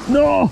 No!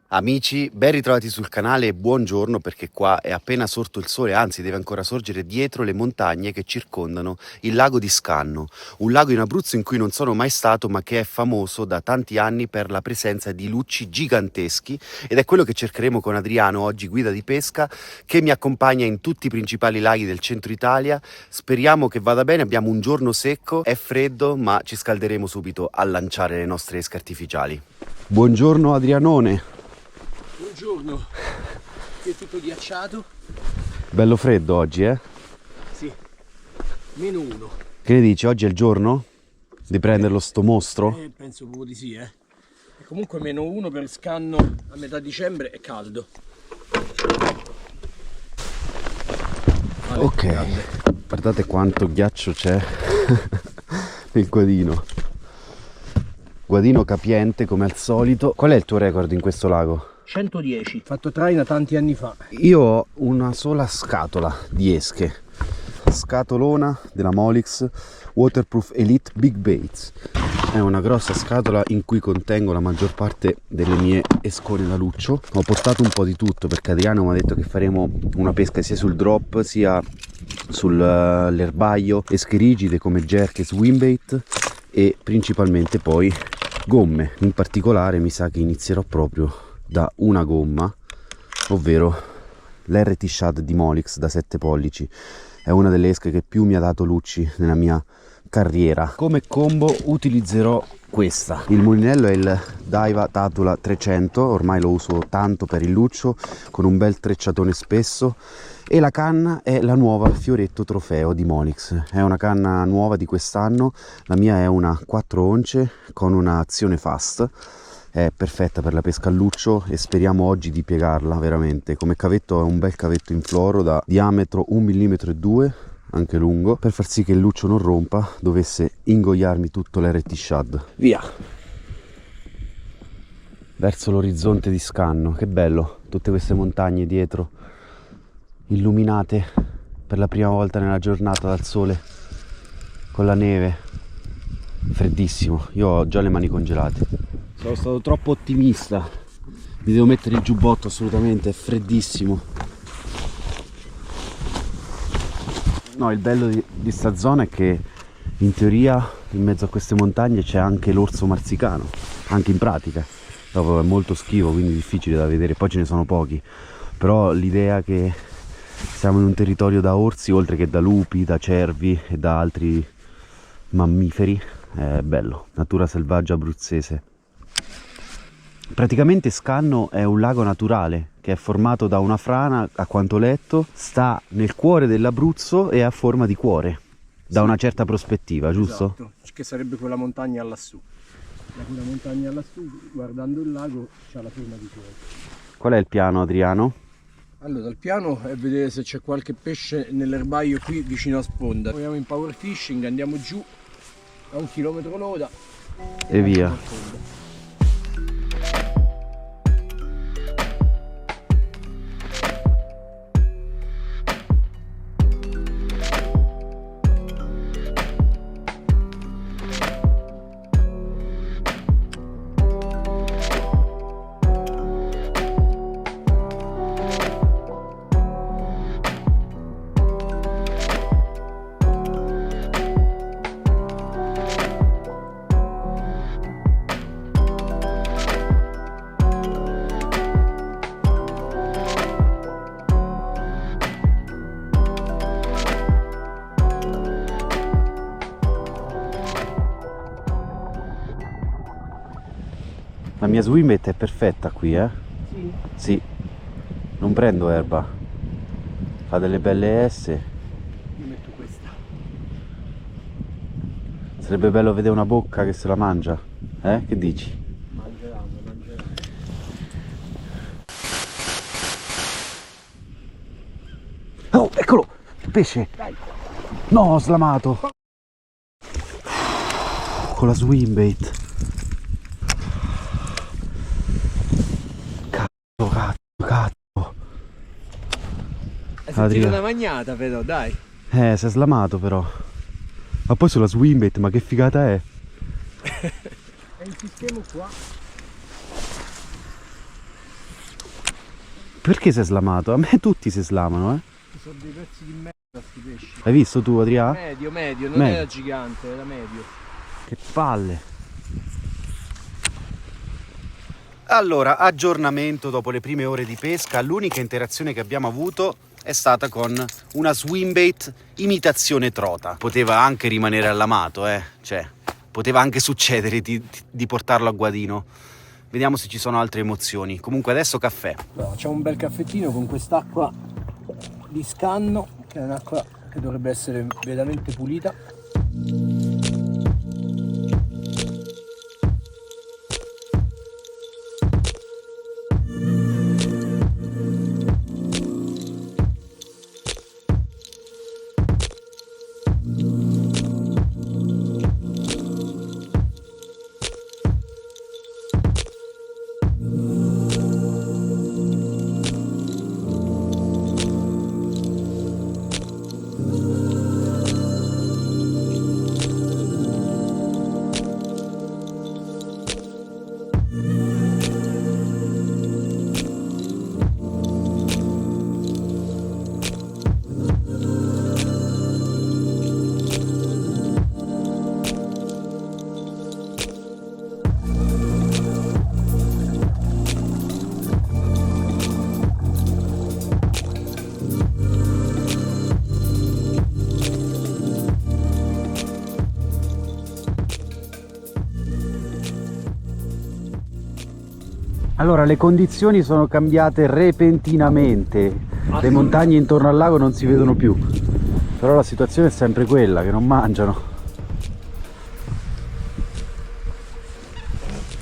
Amici, ben ritrovati sul canale e buongiorno, perché qua è appena sorto il sole, anzi deve ancora sorgere dietro le montagne che circondano il lago di Scanno, un lago in Abruzzo in cui non sono mai stato ma che è famoso da tanti anni per la presenza di lucci giganteschi, ed è quello che cercheremo con Adriano oggi, guida di pesca, che mi accompagna in tutti i principali laghi del centro Italia. Speriamo che vada bene, abbiamo un giorno secco, è freddo ma ci scalderemo subito a lanciare le nostre esche artificiali. Buongiorno Adrianone. Buongiorno, qui è tutto ghiacciato. Bello freddo oggi, eh? Sì, -1. Che ne dici? Oggi è il giorno di prenderlo sto mostro? Penso proprio di sì, E comunque -1 per Scanno a metà dicembre è caldo. Ok, grande. Guardate quanto ghiaccio c'è nel guadino. Guadino capiente come al solito. Qual è il tuo record in questo lago? 110, fatto traina tanti anni fa. Io ho una sola scatola di esche, scatolona della Molix Waterproof Elite Big Baits. È una grossa scatola in cui contengo la maggior parte delle mie escone da luccio. Ho portato un po' di tutto perché Adriano mi ha detto che faremo una pesca sia sul drop sia sull'erbaio, esche rigide come jerk e swimbait, e principalmente poi gomme. In particolare mi sa che inizierò proprio da una gomma, ovvero l'RT Shad di Molix da 7 pollici. È una delle esche che più mi ha dato lucci nella mia carriera. Come combo utilizzerò questa. Il mulinello è il Daiwa Tatula 300, ormai lo uso tanto per il luccio, con un bel trecciatone spesso, e la canna è la nuova Fioretto Trofeo di Molix. È una canna nuova di quest'anno, la mia è una 4 once con una azione fast. È perfetta per la pesca al luccio e speriamo oggi di piegarla veramente. Come cavetto è un bel cavetto in fluoro da diametro 1,2 mm, anche lungo, per far sì che il luccio non rompa, dovesse ingoiarmi tutto l'RT Shad. Via! Verso l'orizzonte di Scanno, che bello, tutte queste montagne dietro, illuminate per la prima volta nella giornata dal sole, con la neve. Freddissimo, io ho già le mani congelate. Sono stato troppo ottimista, mi devo mettere il giubbotto assolutamente, è freddissimo. No, il bello di sta zona è che in teoria in mezzo a queste montagne c'è anche l'orso marsicano, anche in pratica. Dopo è molto schivo, quindi difficile da vedere, poi ce ne sono pochi, però l'idea che siamo in un territorio da orsi oltre che da lupi, da cervi e da altri mammiferi è bello, natura selvaggia abruzzese. Praticamente Scanno è un lago naturale che è formato da una frana, a quanto letto, sta nel cuore dell'Abruzzo e ha forma di cuore, da una certa prospettiva, giusto? Esatto, che sarebbe quella montagna lassù. Da quella montagna lassù, guardando il lago, c'ha la forma di cuore. Qual è il piano, Adriano? Allora, il piano è vedere se c'è qualche pesce nell'erbaio qui vicino a sponda. Proviamo in power fishing, andiamo giù a 1 chilometro l'ora e via. La mia swimbait è perfetta qui, eh? Sì. Sì. Non prendo erba. Fa delle belle S. Io metto questa. Sarebbe bello vedere una bocca che se la mangia. Che dici? Mangeranno. Oh, eccolo! Pesce! Dai. No, ho slamato! Con la swimbait. Cazzo. Hai sentito una magnata però, dai. Si è slamato però. Ma poi sulla swimbait, ma che figata è? È il sistema qua. Perché si è slamato? A me tutti si slamano, Ci sono dei pezzi di merda sti pesci. Hai visto tu, Adrià? Medio, non Medio. era gigante, era medio. Che palle. Allora, aggiornamento dopo le prime ore di pesca. L'unica interazione che abbiamo avuto è stata con una swimbait imitazione trota. Poteva anche rimanere all'amato, cioè poteva anche succedere di portarlo a guadino. Vediamo se ci sono altre emozioni. Comunque adesso caffè. Allora, facciamo un bel caffettino con quest'acqua di Scanno, che è un'acqua che dovrebbe essere veramente pulita. Allora, le condizioni sono cambiate repentinamente. Le montagne intorno al lago non si vedono più. Però la situazione è sempre quella, che non mangiano.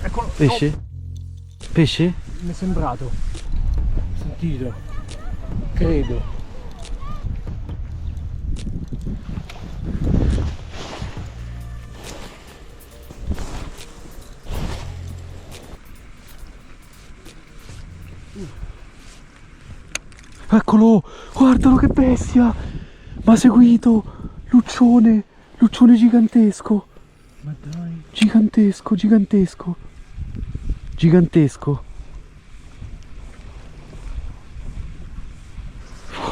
Eccolo. Pesce? Oh, Pesce? mi è sembrato. Sentito. Credo. Eccolo! Guardalo che bestia! Ma seguito! Luccione! Luccione gigantesco! Ma dai. Gigantesco, gigantesco! Gigantesco!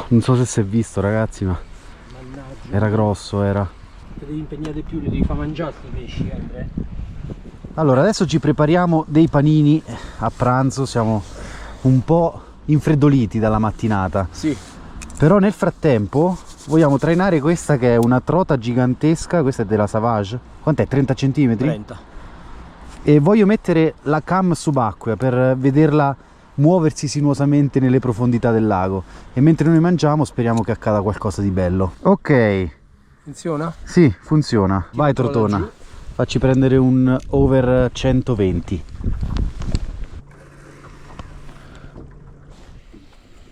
Non so se si è visto, ragazzi, ma Mannaggia. era grosso, era. Te devi impegnare più, li devi far mangiare sti pesci, Andre. Allora, adesso ci prepariamo dei panini a pranzo, siamo un po' infreddoliti dalla mattinata. Sì. Però nel frattempo vogliamo trainare questa che è una trota gigantesca, questa è della Savage. Quant'è? 30 cm? 30. E voglio mettere la cam subacquea per vederla muoversi sinuosamente nelle profondità del lago. E mentre noi mangiamo speriamo che accada qualcosa di bello. Ok, Funziona? sì, funziona. Vai Trotona, facci prendere un over 120.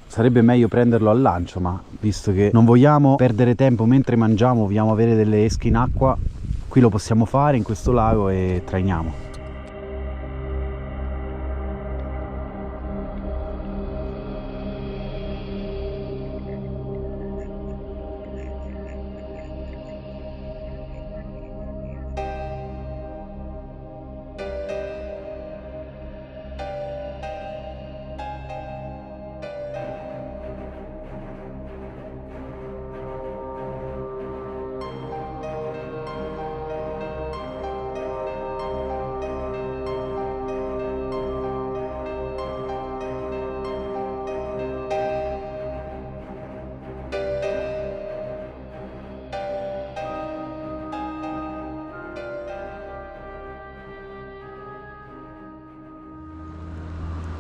Sarebbe meglio prenderlo al lancio, ma visto che non vogliamo perdere tempo mentre mangiamo, vogliamo avere delle esche in acqua, qui lo possiamo fare in questo lago e trainiamo.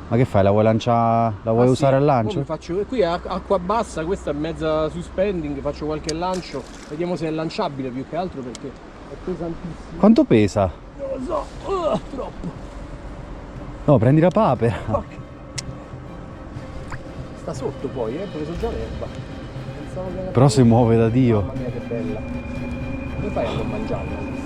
Ma che fai? La vuoi lanciare? La vuoi usare al lancio? Qui è acqua bassa, questa è mezza suspending, faccio qualche lancio, vediamo se è lanciabile più che altro perché è pesantissimo. Quanto pesa? Non lo so, troppo. No, prendi la papera. Okay. Sta sotto poi, ho preso già l'erba. Però si muove da Dio. Mamma mia che bella. Come fai a non mangiarla?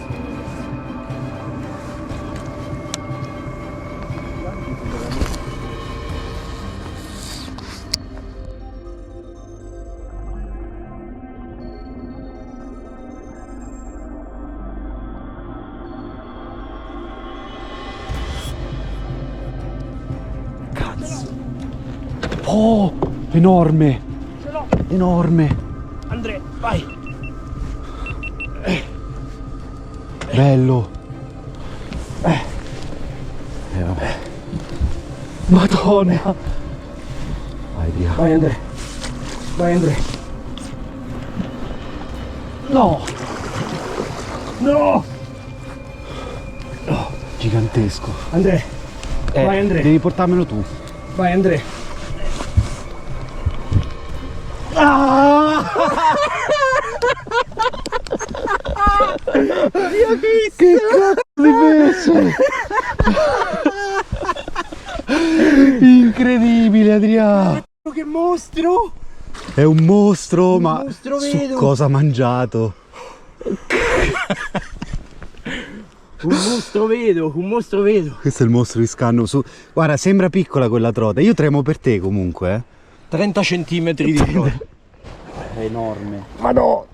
Enorme. Ce l'ho. Enorme. Andrea, vai. Bello. Vabbè. Madonna. Vai via. Vai Andrea. Vai Andrea. No. No. Gigantesco. Andrea. Vai Andrea. Devi portarmelo tu. Vai Andrea. Ah! Che cazzo di pesce! Incredibile, Adriano! Che mostro! È un mostro, ma mostro su vedo. cosa ha mangiato? Un mostro vedo. Questo è il mostro di Scanno. Guarda, sembra piccola quella trota. Io tremo per te comunque. 30 centimetri di trota. È enorme. Ma no!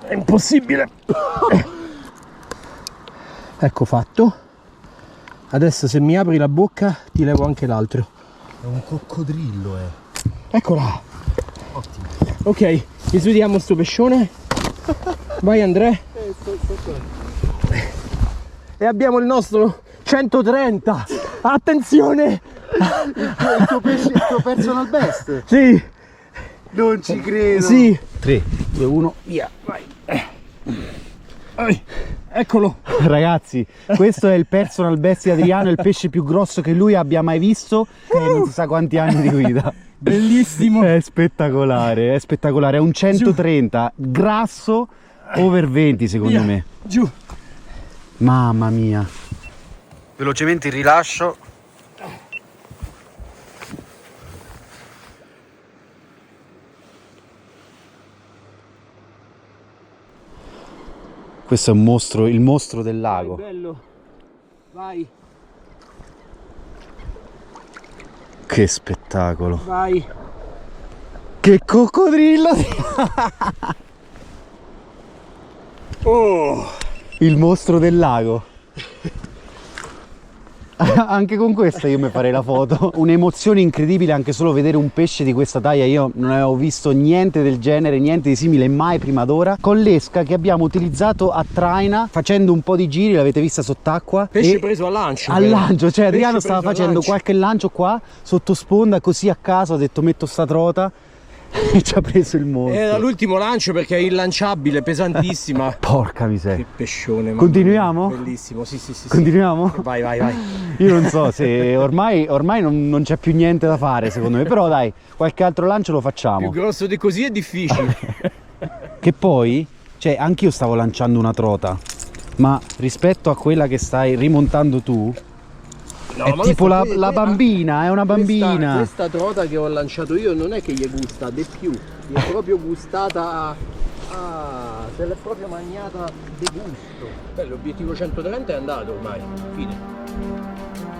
È impossibile! Ecco fatto. Adesso se mi apri la bocca ti levo anche l'altro. È un coccodrillo, Eccola! Ottimo. Ok, misuriamo sto pescione. Vai Andrea. E abbiamo il nostro 130. Attenzione! Il tuo personal best? Sì! Non ci credo. Sì! 3, 2, 1, via. Vai! Eccolo! Ragazzi, questo è il personal best di Adriano, il pesce più grosso che lui abbia mai visto e non si sa quanti anni di guida. Bellissimo! È spettacolare, è spettacolare. È un 130 grasso over 20 secondo Via. me. Giù! Mamma mia. Velocemente il rilascio. Questo è un mostro, il mostro del lago. Bello! Vai! Che spettacolo. Vai! Che coccodrillo! Oh! Il mostro del lago. Anche con questa io mi farei la foto. Un'emozione incredibile anche solo vedere un pesce di questa taglia. Io non avevo visto niente del genere, niente di simile mai prima d'ora. Con l'esca che abbiamo utilizzato a traina, facendo un po' di giri, l'avete vista sott'acqua. Pesce preso al lancio. Al lancio, cioè Adriano Pesce stava preso al facendo lancio. qualche lancio qua sotto sponda, così a caso ha detto metto sta trota e ci ha preso il mostro. Era l'ultimo lancio perché è irlanciabile, pesantissima. Porca miseria. Che pescione, mamma Continuiamo? mia. Bellissimo, sì. Continuiamo? Vai, vai, vai. Io non so se ormai non c'è più niente da fare secondo me, però dai, qualche altro lancio lo Più facciamo. grosso di così è difficile. Che poi, cioè anch'io stavo lanciando una trota, ma rispetto a quella che stai rimontando tu, No, è ma tipo questa- la bambina, è una bambina. Questa trota che ho lanciato io non è che gli gusta di più, gli è proprio gustata. Ah, se l'è proprio mangiata di gusto. Beh, l'obiettivo 130 è andato ormai, fine.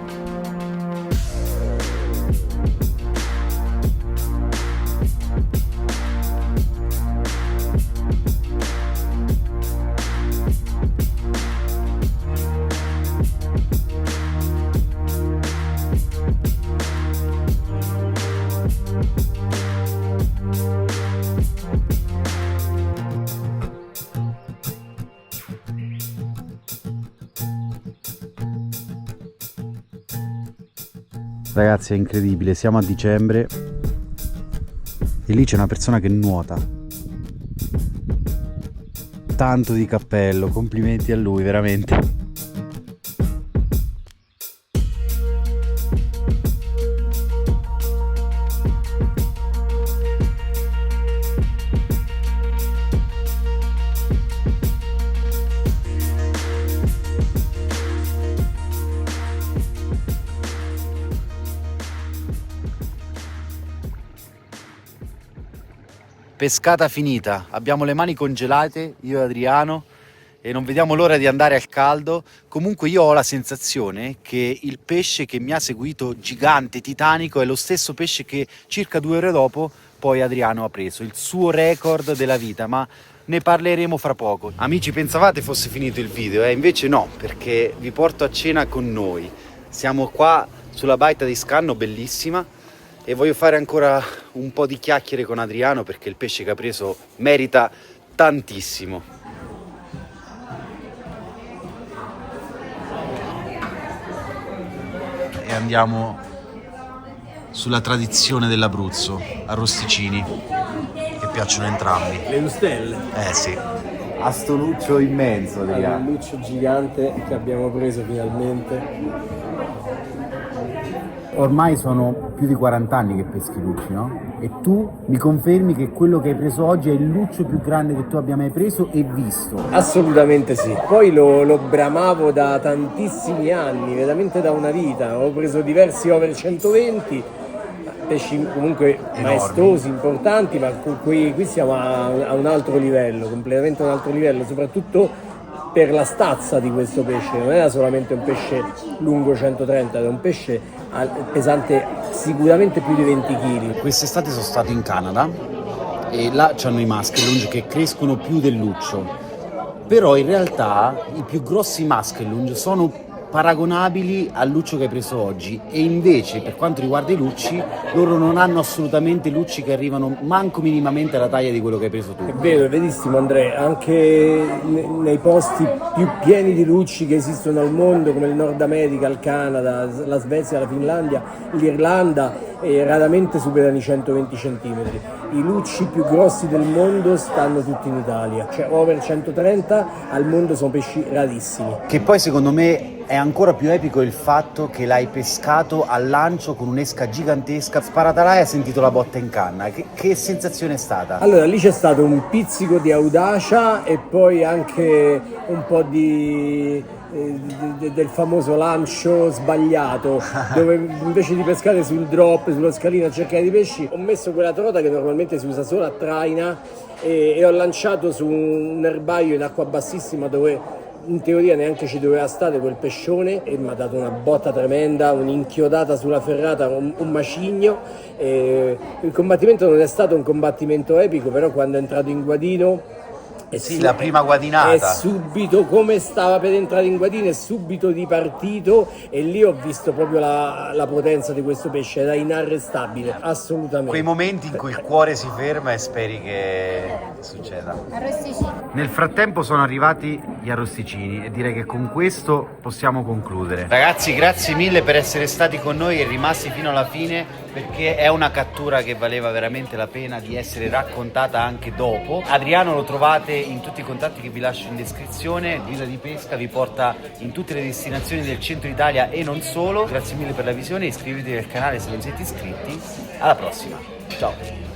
Ragazzi, è incredibile, siamo a dicembre e lì c'è una persona che nuota. Tanto di cappello, complimenti a lui, veramente. Pescata finita, abbiamo le mani congelate, io e Adriano, e non vediamo l'ora di andare al caldo. Comunque io ho la sensazione che il pesce che mi ha seguito, gigante, titanico, è lo stesso pesce che circa 2 ore dopo poi Adriano ha preso, il suo record della vita, ma ne parleremo fra poco. Amici, pensavate fosse finito il video, invece no, perché vi porto a cena con noi. Siamo qua sulla baita di Scanno, bellissima, e voglio fare ancora un po' di chiacchiere con Adriano perché il pesce che ha preso merita tantissimo. E andiamo sulla tradizione dell'Abruzzo, arrosticini, che piacciono entrambi. Le ustelle. Eh sì. A sto luccio immenso, Un luccio gigante che abbiamo preso finalmente. Ormai sono più di 40 anni che peschi lucci, no? E tu mi confermi che quello che hai preso oggi è il luccio più grande che tu abbia mai preso e visto? Assolutamente sì. Poi lo bramavo da tantissimi anni, veramente da una vita. Ho preso diversi over 120, pesci comunque maestosi, importanti, ma qui siamo a un altro livello, completamente un altro livello, soprattutto per la stazza di questo pesce. Non era solamente un pesce lungo 130, era un pesce pesante sicuramente più di 20 kg. Quest'estate sono stato in Canada e là c'hanno i muskellunge che crescono più del luccio, però in realtà i più grossi muskellunge sono paragonabili al luccio che hai preso oggi, e invece per quanto riguarda i lucci loro non hanno assolutamente lucci che arrivano manco minimamente alla taglia di quello che hai preso tu. È vero, è verissimo Andrea, anche nei posti più pieni di lucci che esistono al mondo, come il Nord America, il Canada, la Svezia, la Finlandia, l'Irlanda, raramente superano i 120 cm. I lucci più grossi del mondo stanno tutti in Italia, cioè over 130 al mondo sono pesci rarissimi. Che poi secondo me è ancora più epico il fatto che l'hai pescato al lancio con un'esca gigantesca, sparata là e hai sentito la botta in canna. Che sensazione è stata? Allora, lì c'è stato un pizzico di audacia e poi anche un po' del famoso lancio sbagliato, dove invece di pescare sul drop, sulla scalina a cercare di pesci, ho messo quella trota che normalmente si usa solo a traina e ho lanciato su un erbaio in acqua bassissima dove in teoria neanche ci doveva stare quel pescione, e mi ha dato una botta tremenda, un'inchiodata sulla ferrata, un macigno. Il combattimento non è stato un combattimento epico, però quando è entrato in guadino la prima guadinata. E subito, come stava per entrare in guadino, è subito dipartito, e lì ho visto proprio la potenza di questo pesce, era inarrestabile, assolutamente. Quei momenti in cui il cuore si ferma e speri che succeda. Arrosticini. Nel frattempo sono arrivati gli arrosticini e direi che con questo possiamo concludere. Ragazzi, grazie mille per essere stati con noi e rimasti fino alla fine, perché è una cattura che valeva veramente la pena di essere raccontata anche dopo. Adriano lo trovate in tutti i contatti che vi lascio in descrizione. Guida di pesca, vi porta in tutte le destinazioni del centro Italia e non solo. Grazie mille per la visione, iscrivetevi al canale se non siete iscritti. Alla prossima, ciao!